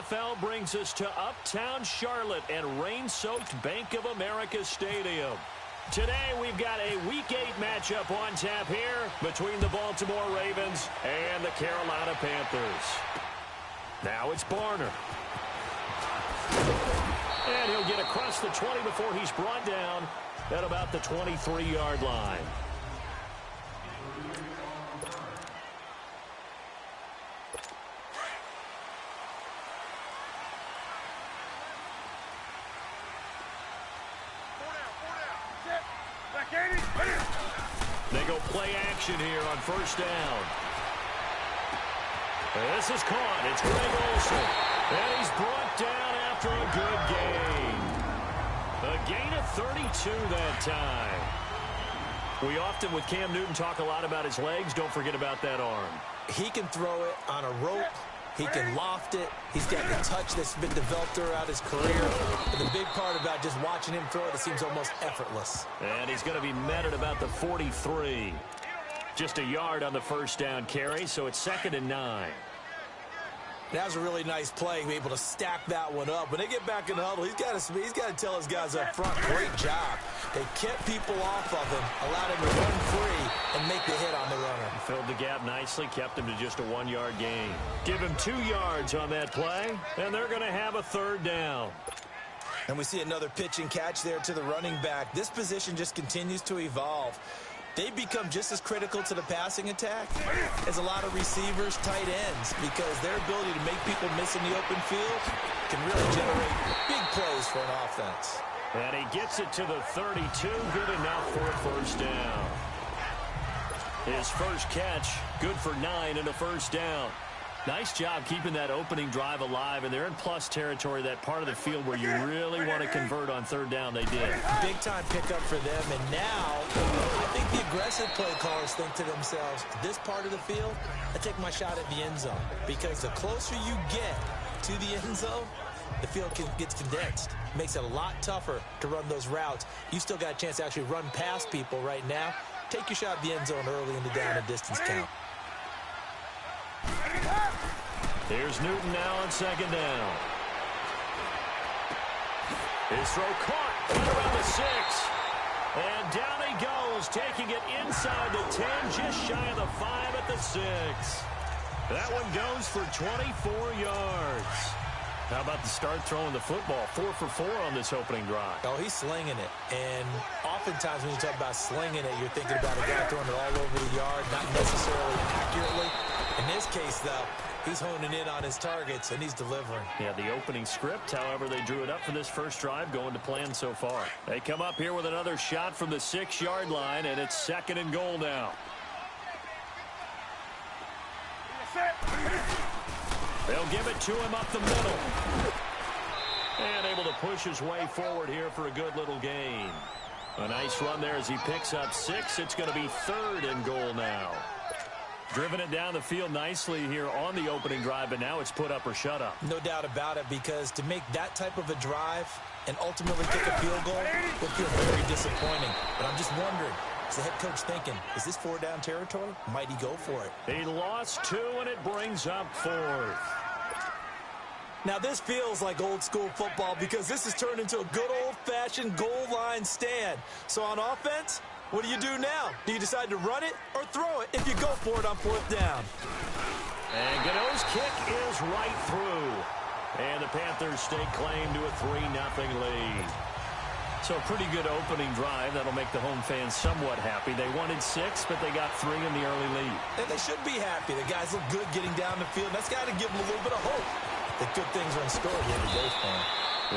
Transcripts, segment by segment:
NFL brings us to uptown Charlotte and rain-soaked Bank of America Stadium. Today, we've got a Week 8 matchup on tap here between the Baltimore Ravens and the Carolina Panthers. Now it's Barner. And he'll get across the 20 before he's brought down at about the 23-yard line. They go play action here on first down. This is caught. It's Greg Olsen. And he's brought down after a good gain. A gain of 32 that time. We often, with Cam Newton, talk a lot about his legs. Don't forget about that arm. He can throw it on a rope. He can loft it. He's got the touch that's been developed throughout his career. And the big part about just watching him throw it seems almost effortless. And he's going to be met at about the 43. Just a yard on the first down carry, so it's 2nd and 9. That was a really nice play, be able to stack that one up. When they get back in the huddle, he's got to tell his guys up front, great job. They kept people off of him, allowed him to run free and make the hit on the runner. Filled the gap nicely, kept him to just a 1-yard gain. Give him 2 yards on that play, and they're going to have a 3rd down. And we see another pitch and catch there to the running back. This position just continues to evolve. They become just as critical to the passing attack as a lot of receivers, tight ends, because their ability to make people miss in the open field can really generate big plays for an offense. And he gets it to the 32, good enough for a first down. His first catch, good for 9 and a first down. Nice job keeping that opening drive alive, and they're in plus territory, that part of the field where you really want to convert on 3rd down. They did. Big-time pickup for them, and now I think the aggressive play callers think to themselves, this part of the field, I take my shot at the end zone, because the closer you get to the end zone, the field gets condensed. Makes it a lot tougher to run those routes. You still got a chance to actually run past people right now. Take your shot at the end zone early in the down and distance count. Here's Newton now on 2nd down. His throw caught right around the 6. And down he goes, taking it inside the 10, just shy of the 5 at the 6. That one goes for 24 yards. How about the start throwing the football? 4 for 4 on this opening drive. Oh, he's slinging it. And oftentimes when you talk about slinging it, you're thinking about a guy throwing it all over the yard, not necessarily accurately. In this case, though, he's honing in on his targets, and he's delivering. Yeah, the opening script, however, they drew it up for this first drive, going to plan so far. They come up here with another shot from the 6-yard line, and it's 2nd and goal now. They'll give it to him up the middle. And able to push his way forward here for a good little gain. A nice run there as he picks up 6. It's going to be 3rd and goal now. Driven it down the field nicely here on the opening drive, but now it's put up or shut up. No doubt about it, because to make that type of a drive and ultimately kick a field goal would feel very disappointing. But I'm just wondering, is the head coach thinking, is this 4-down territory? Might he go for it? He lost 2, and it brings up 4th. Now, this feels like old-school football, because this has turned into a good old-fashioned goal line stand. So on offense, what do you do now? Do you decide to run it or throw it if you go for it on 4th down? And Gano's kick is right through. And the Panthers stake claim to a 3-0 lead. So a pretty good opening drive. That'll make the home fans somewhat happy. They wanted 6, but they got 3 in the early lead. And they should be happy. The guys look good getting down the field. That's got to give them a little bit of hope that good things are in store at the end of today's game.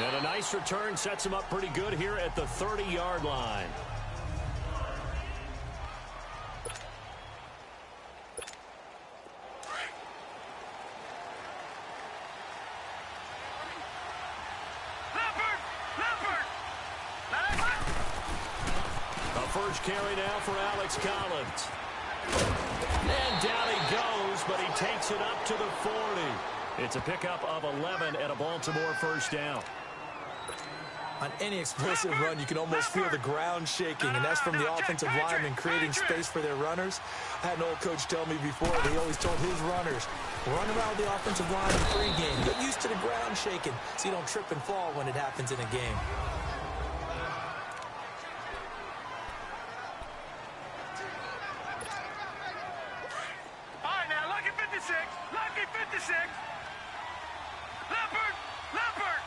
And a nice return sets them up pretty good here at the 30-yard line. First carry now for Alex Collins. And down he goes, but he takes it up to the 40. It's a pickup of 11 and a Baltimore first down. On any explosive run, you can almost feel the ground shaking, and that's from the offensive linemen creating space for their runners. I had an old coach tell me before that he always told his runners, run around the offensive line in pregame. Get used to the ground ground shaking so you don't trip and fall when it happens in a game. All right, now, lucky 56. Lucky 56. Leopard. Leopard.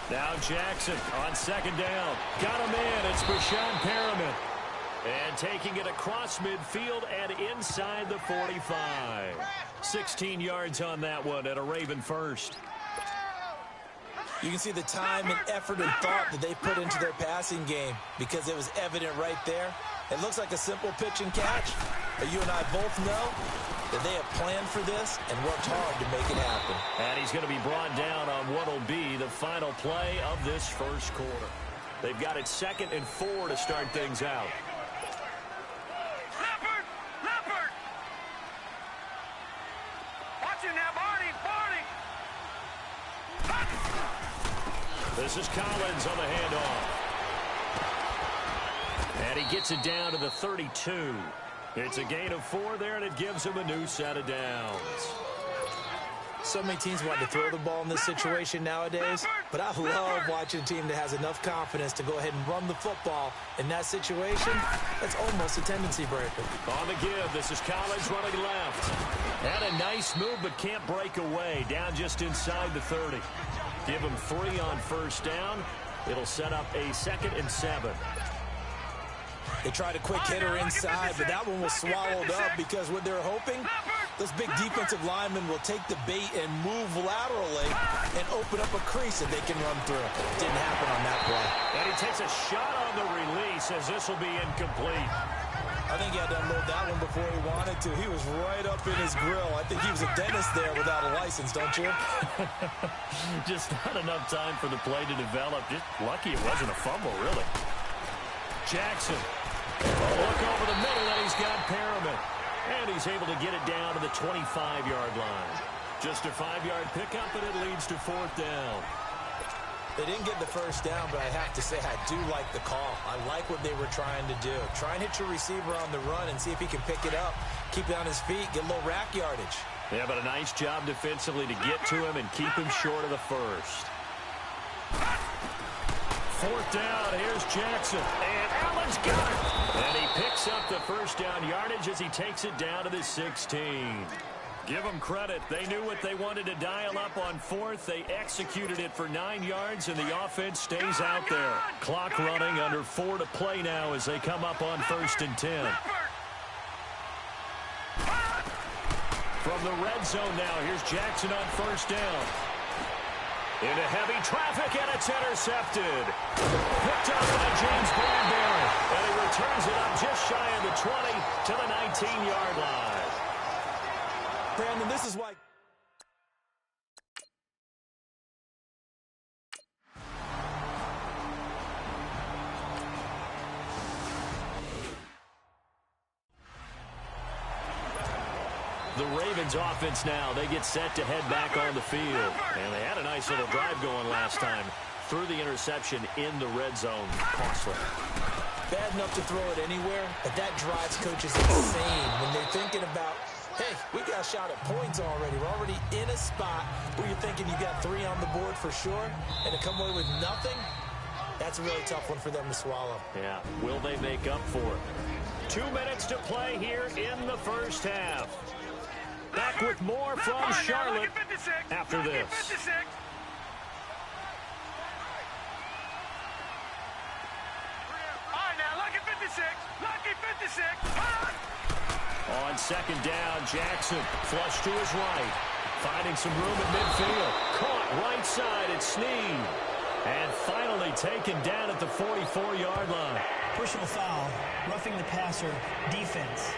Now Jackson on second down. Got him in. It's Brashad Perriman. And taking it across midfield and inside the 45. 16 yards on that one and a Raven first. You can see the time and effort and thought that they put into their passing game because it was evident right there. It looks like a simple pitch and catch, but you and I both know that they have planned for this and worked hard to make it happen. And he's going to be brought down on what will be the final play of this first quarter. They've got it 2nd and 4 to start things out. Leopard. Leopard. Watch it now, Barney. Barney. This is Collins on the handoff. And he gets it down to the 32. It's a gain of 4 there, and it gives him a new set of downs. So many teams want to throw the ball in this situation nowadays, but I love watching a team that has enough confidence to go ahead and run the football. In that situation, that's almost a tendency breaker. On the give, this is Collins running left. And a nice move, but can't break away. Down just inside the 30. Give him 3 on first down. It'll set up a 2nd and 7. They tried a quick hitter inside, but that one was swallowed up because what they're hoping, those big defensive linemen will take the bait and move laterally and open up a crease that they can run through. Didn't happen on that play. And he takes a shot on the release as this will be incomplete. I think he had to unload that one before he wanted to. He was right up in his grill. I think he was a dentist there without a license, don't you? Just not enough time for the play to develop. Just lucky it wasn't a fumble, really. Jackson. Look over the middle, and he's got Perriman. And he's able to get it down to the 25-yard line. Just a 5-yard pickup, and it leads to 4th down. They didn't get the first down, but I have to say I do like the call. I like what they were trying to do. Try and hit your receiver on the run and see if he can pick it up, keep it on his feet, get a little rack yardage. Yeah, but a nice job defensively to get to him and keep him short of the first. 4th down, here's Jackson. And Allen's got it. And he picks up the first down yardage as he takes it down to the 16. Give them credit. They knew what they wanted to dial up on 4th. They executed it for 9 yards, and the offense stays out there. Clock running, under 4 to play now as they come up on 1st and 10. From the red zone now, here's Jackson on 1st down. Into heavy traffic, and it's intercepted. Picked up by James Bradbury. And he returns it up just shy of the 20 to the 19-yard line. Brandon, this is why... The Ravens offense now, they get set to head back on the field. And they had a nice little drive going last time. Through the interception in the red zone. Costly. Bad enough to throw it anywhere, but that drives coaches insane when they're thinking about, hey, we got a shot at points already. We're already in a spot where you're thinking you got 3 on the board for sure, and to come away with nothing, that's a really tough one for them to swallow. Yeah, will they make up for it? 2 minutes to play here in the first half. Back with more from Charlotte after this. All right, now, lucky 56. Lucky 56. On 2nd down, Jackson flush to his right. Finding some room at midfield. Caught right side at Snead. And finally taken down at the 44-yard line. Personal foul, roughing the passer, defense.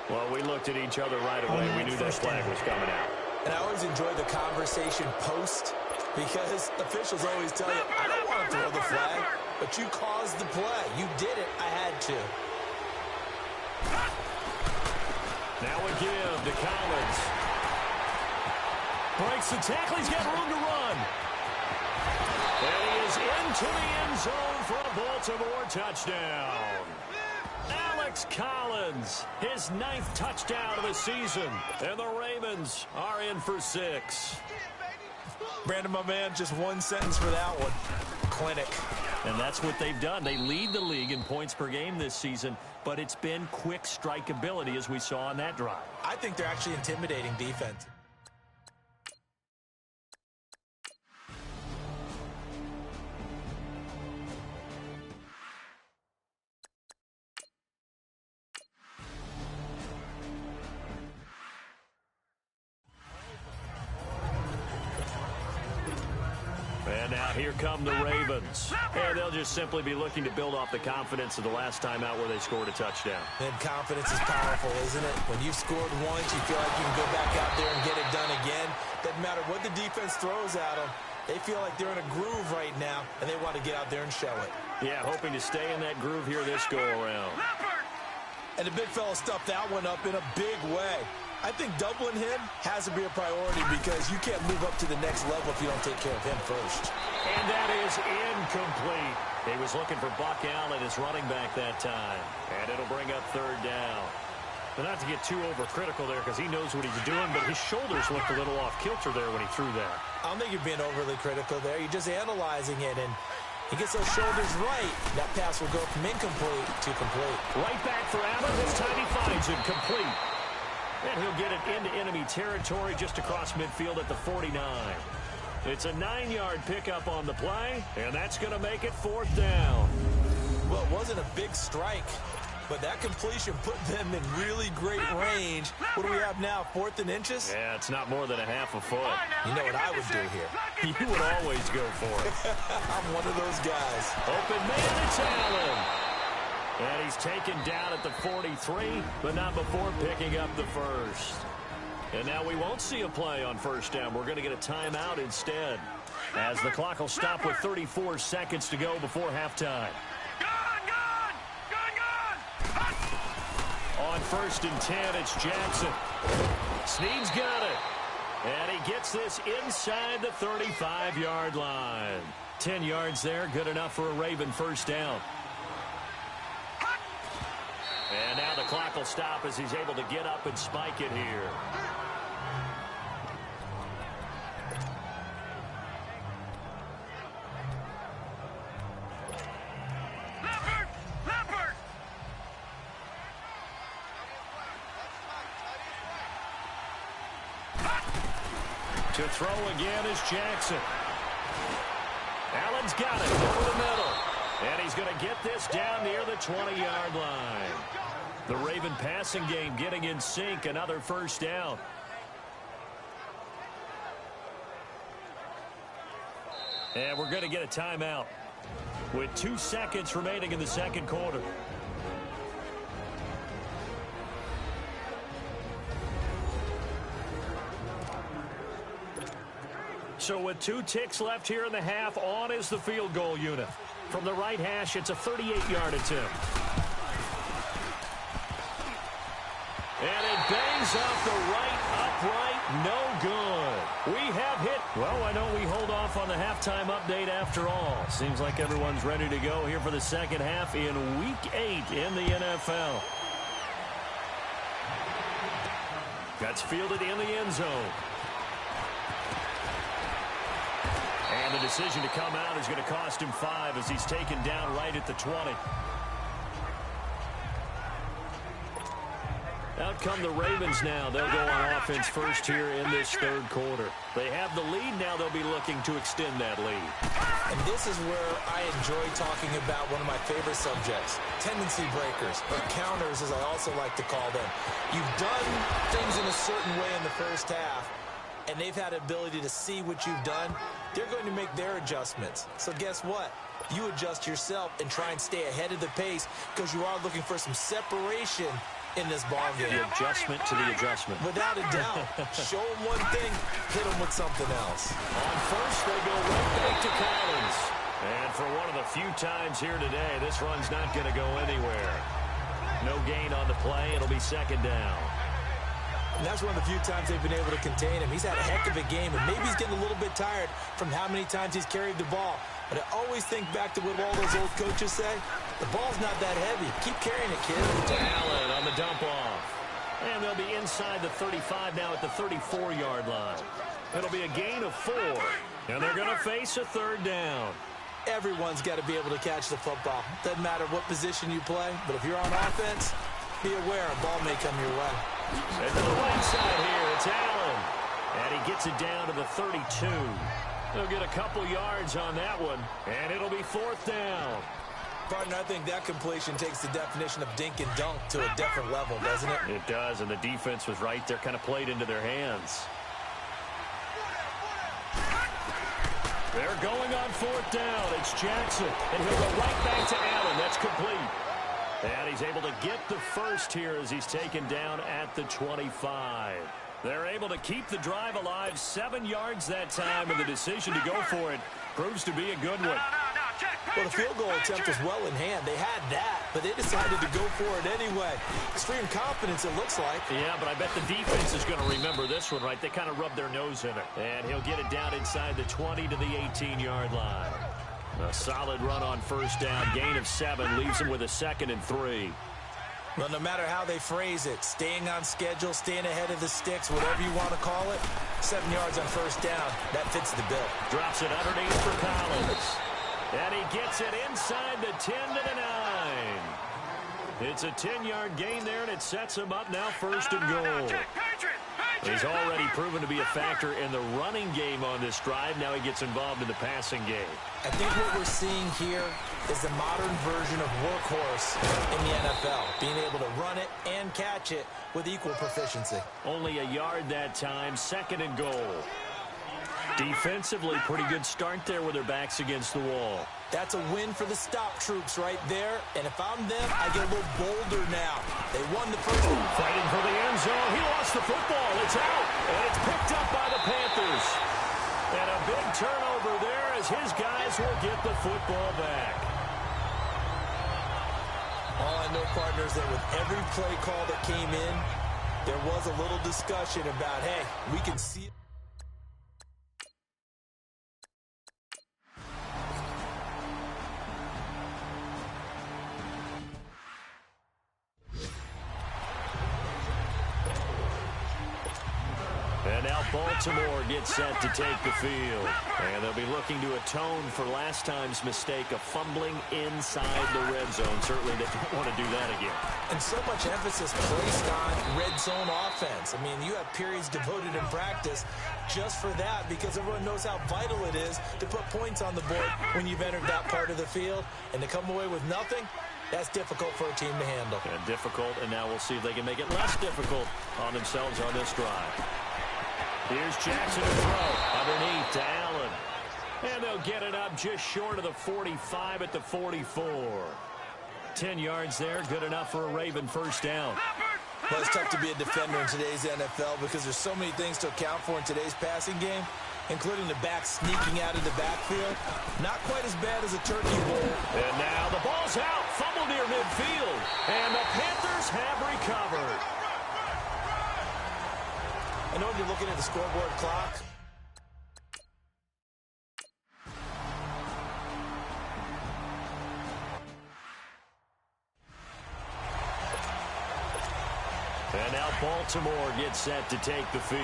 Well, we looked at each other right away. We knew that flag was coming out. And I always enjoy the conversation post because officials always tell you, I don't want to throw the flag, but you caused the play. You did it. I had to. Now a give to Collins. Breaks the tackle. He's got room to run. And he is into the end zone for a Baltimore touchdown. Alex Collins, his 9th touchdown of the season. And the Ravens are in for 6. Brandon, my man, just one sentence for that one. Clinic. And that's what they've done. They lead the league in points per game this season, but it's been quick strike ability as we saw on that drive. I think they're actually intimidating defense. And now here come the Ravens. And they'll just simply be looking to build off the confidence of the last time out where they scored a touchdown. And confidence is powerful, isn't it? When you've scored once, you feel like you can go back out there and get it done again. Doesn't matter what the defense throws at them. They feel like they're in a groove right now, and they want to get out there and show it. Yeah, hoping to stay in that groove here this go-around. And the big fella stuffed that one up in a big way. I think doubling him has to be a priority because you can't move up to the next level if you don't take care of him first. And that is incomplete. He was looking for Buck Allen, his running back that time. And it'll bring up 3rd down. But not to get too overcritical there because he knows what he's doing, but his shoulders looked a little off kilter there when he threw that. I don't think you're being overly critical there. You're just analyzing it, and he gets those shoulders right. That pass will go from incomplete to complete. Right back for Allen. This time he finds it complete. And he'll get it into enemy territory just across midfield at the 49. It's a 9-yard pickup on the play, and that's going to make it 4th down. Well, it wasn't a big strike, but that completion put them in really great range. What do we have now, 4th and inches? Yeah, it's not more than a half a foot. You know what I would do here? You would always go for it. I'm one of those guys. Open man, it's Allen. And he's taken down at the 43, but not before picking up the first. And now we won't see a play on 1st down. We're going to get a timeout instead, as the clock will stop with 34 seconds to go before halftime. On 1st and 10, it's Jackson. Snead's got it. And he gets this inside the 35-yard line. 10 yards there, good enough for a Raven 1st down. And now the clock will stop as he's able to get up and spike it here. To throw again is Jackson. Allen's got it over the middle. And he's going to get this down near the 20-yard line. The Raven passing game getting in sync. Another 1st down. And we're going to get a timeout with 2 seconds remaining in the 2nd quarter. So with 2 ticks left here in the half, on is the field goal unit. From the right hash, it's a 38-yard attempt. And it bangs off the right upright. No good. We have hit. Well, why don't we hold off on the halftime update after all? Seems like everyone's ready to go here for the 2nd half in Week 8 in the NFL. That's fielded in the end zone. And the decision to come out is going to cost him 5 as he's taken down right at the 20. Out come the Ravens now. They'll go on offense first here in this 3rd quarter. They have the lead now. They'll be looking to extend that lead. And this is where I enjoy talking about one of my favorite subjects, tendency breakers, or counters as I also like to call them. You've done things in a certain way in the 1st half, and they've had the ability to see what you've done. They're going to make their adjustments. So guess what? You adjust yourself and try and stay ahead of the pace because you are looking for some separation in this ball game. The adjustment to the adjustment. Without a doubt. Show them one thing, hit them with something else. On 1st, they go right back to Collins. And for one of the few times here today, this run's not going to go anywhere. No gain on the play. It'll be 2nd down. And that's one of the few times they've been able to contain him. He's had a heck of a game, and maybe he's getting a little bit tired from how many times he's carried the ball. But I always think back to what all those old coaches say. The ball's not that heavy. Keep carrying it, kid. To Allen on the dump off. And they'll be inside the 35 now at the 34-yard line. It'll be a gain of 4. And they're going to face a third down. Everyone's got to be able to catch the football. Doesn't matter what position you play, but if you're on offense, be aware a ball may come your way. And to the right side here, it's Allen. And he gets it down to the 32. They'll get a couple yards on that one, and it'll be 4th down. Partner, I think that completion takes the definition of dink and dunk to a different level, doesn't it? It does, and the defense was right there, kind of played into their hands. They're going on 4th down. It's Jackson, and he'll go right back to Allen. That's complete. And he's able to get the first here as he's taken down at the 25. They're able to keep the drive alive, 7 yards that time, and the decision to go for it proves to be a good one. Well, the field goal attempt was well in hand. They had that, but they decided to go for it anyway. Extreme confidence, it looks like. Yeah, but I bet the defense is going to remember this one, right? They kind of rubbed their nose in it. And he'll get it down inside the 20 to the 18-yard line. A solid run on first down. Gain of 7 leaves him with a 2nd and 3. Well, no matter how they phrase it, staying on schedule, staying ahead of the sticks, whatever you want to call it, 7 yards on first down, that fits the bill. Drops it underneath for Collins. And he gets it inside the 10 to the 9. It's a 10-yard gain there, and it sets him up now 1st and goal. He's already proven to be a factor in the running game on this drive. Now he gets involved in the passing game. I think what we're seeing here is the modern version of workhorse in the NFL, being able to run it and catch it with equal proficiency. Only a yard that time, 2nd and goal. Defensively, pretty good start there with their backs against the wall. That's a win for the stop troops right there. And if I'm them, I get a little bolder now. They won the first one. Fighting for the end zone. He lost the football. It's out. And it's picked up by the Panthers. And a big turnover there as his guys will get the football back. All I know, partners, that with every play call that came in, there was a little discussion about, hey, we can see it. And now Baltimore gets set to take the field. And they'll be looking to atone for last time's mistake of fumbling inside the red zone. Certainly they don't want to do that again. And so much emphasis placed on red zone offense. I mean, you have periods devoted in practice just for that because everyone knows how vital it is to put points on the board when you've entered that part of the field. And to come away with nothing, that's difficult for a team to handle. And difficult, and now we'll see if they can make it less difficult on themselves on this drive. Here's Jackson to throw underneath to Allen. And they'll get it up just short of the 45 at the 44. 10 yards there, good enough for a Raven first down. Well, it's tough to be a defender in today's NFL because there's so many things to account for in today's passing game, including the back sneaking out of the backfield. Not quite as bad as a turkey bowl. And now the ball's out, fumble near midfield. And the Panthers have recovered. I know when you're looking at the scoreboard clock, and now Baltimore gets set to take the field.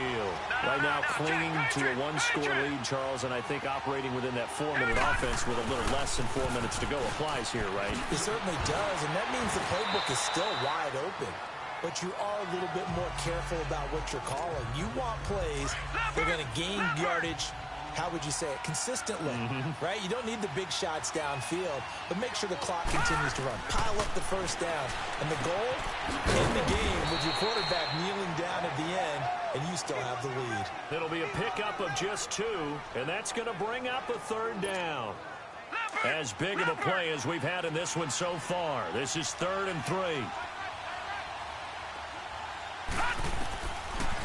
Right now clinging to a one-score lead, Charles, and I think operating within that 4-minute offense with a little less than 4 minutes to go applies here, right? it certainly does, and that means the playbook is still wide open. But you are a little bit more careful about what you're calling. You want plays that are going to gain yardage, how would you say it, consistently, right? You don't need the big shots downfield, but make sure the clock continues to run. Pile up the first down. And the goal, in the game, with your quarterback kneeling down at the end, and you still have the lead. It'll be a pickup of just 2, and that's going to bring up a third down. As big of a play as we've had in this one so far. This is 3rd and 3.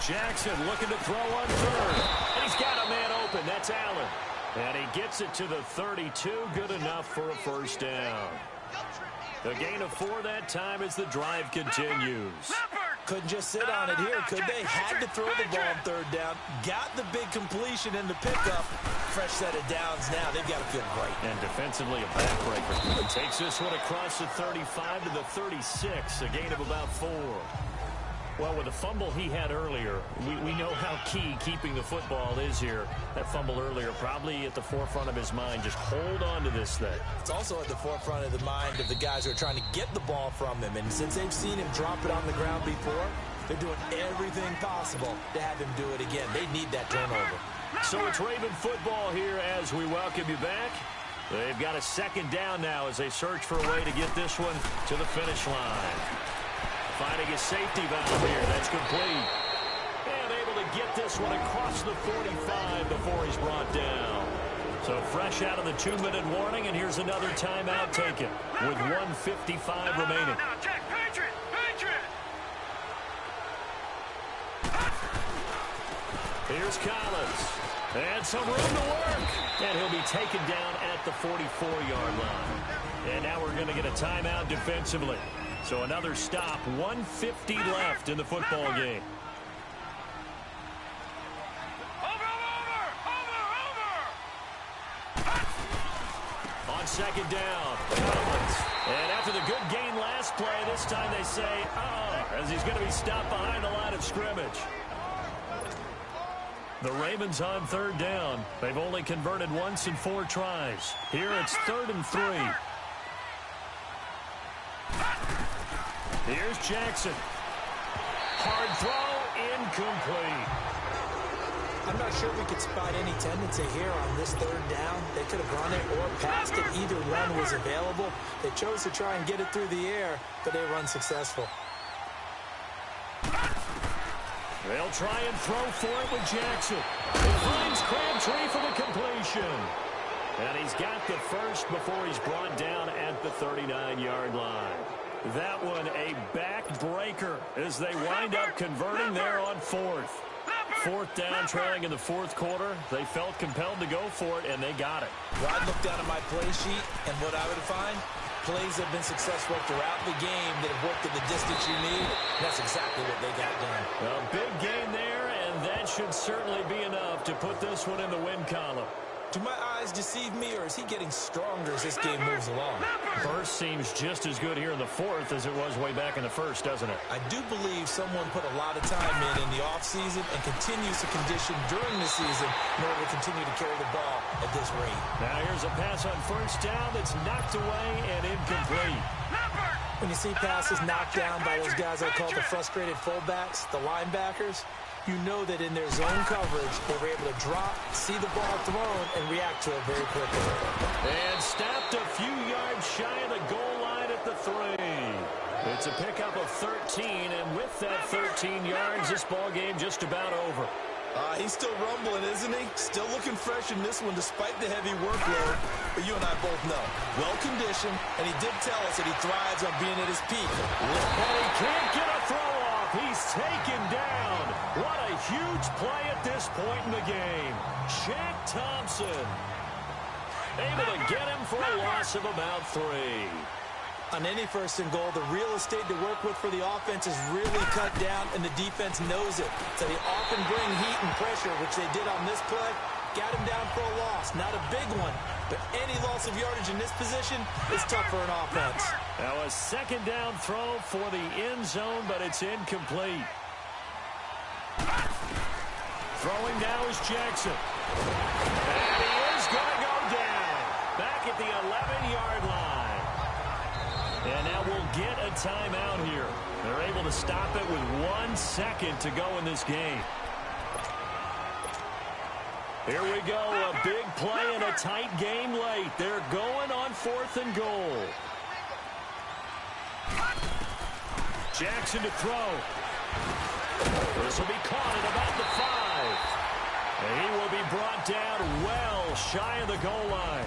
Jackson looking to throw on 3rd. And he's got a man open. That's Allen. And he gets it to the 32. Good enough for a first down. The gain of 4 that time as the drive continues. Couldn't just sit on it here, could they? Had to throw the ball on third down. Got the big completion in the pickup. Fresh set of downs now. They've got to feel great. And defensively, a backbreaker. Takes this one across the 35 to the 36. A gain of about 4. Well, with the fumble he had earlier, we know how key keeping the football is here. That fumble earlier probably at the forefront of his mind. Just hold on to this thing. It's also at the forefront of the mind of the guys who are trying to get the ball from him. And since they've seen him drop it on the ground before, they're doing everything possible to have him do it again. They need that turnover. So it's Raven football here as we welcome you back. They've got a second down now as they search for a way to get this one to the finish line. Finding a safety valve here. That's complete. And able to get this one across the 45 before he's brought down. So fresh out of the 2-minute warning, and here's another timeout taken with 1:55 remaining. Now, check, Patriot! Patriot! Here's Collins. And some room to work. And he'll be taken down at the 44-yard line. And now we're going to get a timeout defensively. So another stop, 1:50 left in the football game. On second down, Collins. And after the good gain last play, this time they say, as he's going to be stopped behind the line of scrimmage. The Ravens on third down. They've only converted once in 4 tries. Here it's 3rd and 3. Here's Jackson. Hard throw, incomplete. I'm not sure we could spot any tendency here on this third down. They could have run it or passed it. Either one was available. They chose to try and get it through the air, but they were unsuccessful. They'll try and throw for it with Jackson. He finds Crabtree for the completion. And he's got the first before he's brought down at the 39-yard line. That one a backbreaker as they wind up converting there on 4th. 4th down, trailing in the 4th quarter. They felt compelled to go for it, and they got it. Well, I'd look down at my play sheet, and what I would find, plays have been successful throughout the game that have worked at the distance you need. That's exactly what they got done. A big gain there, and that should certainly be enough to put this one in the win column. Do my eyes deceive me, or is he getting stronger as this game moves along? First seems just as good here in the 4th as it was way back in the 1st, doesn't it? I do believe someone put a lot of time in the offseason and continues to condition during the season in order to continue to carry the ball at this rate. Now here's a pass on 1st down that's knocked away and incomplete. When you see passes knocked down by those guys I call the frustrated fullbacks, the linebackers, you know that in their zone coverage, they were able to drop, see the ball thrown, and react to it very quickly. And stopped a few yards shy of the goal line at the 3. It's a pickup of 13, and with that 13 yards, this ball game just about over. He's still rumbling, isn't he? Still looking fresh in this one despite the heavy workload. But you and I both know, well-conditioned, and he did tell us that he thrives on being at his peak. But he can't get a throw off. He's taken down. What a huge play at this point in the game. Shaq Thompson able to get him for a loss of about 3. On any 1st and goal, the real estate to work with for the offense is really cut down, and the defense knows it. So they often bring heat and pressure, which they did on this play. Got him down for a loss. Not a big one, but any loss of yardage in this position is tough for an offense. Now a 2nd down throw for the end zone, but it's incomplete. Throwing now is Jackson. And he is going to go down. Back at the 11-yard line. And now we'll get a timeout here. They're able to stop it with 1 second to go in this game. Here we go, a big play in a tight game late. They're going on 4th and goal. Jackson to throw. This will be caught at about the 5. And he will be brought down well shy of the goal line.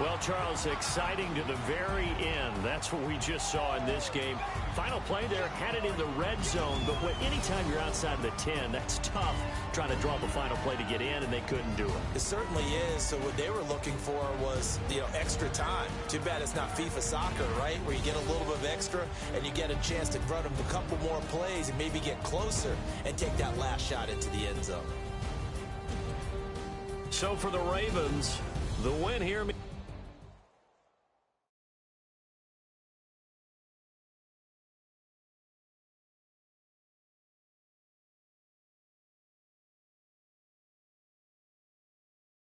Well, Charles, exciting to the very end. That's what we just saw in this game. Final play there, had it in the red zone, but anytime you're outside of the 10, that's tough trying to draw the final play to get in, and they couldn't do it. It certainly is. So what they were looking for was, extra time. Too bad it's not FIFA soccer, right, where you get a little bit of extra and you get a chance to run them a couple more plays and maybe get closer and take that last shot into the end zone. So for the Ravens, the win here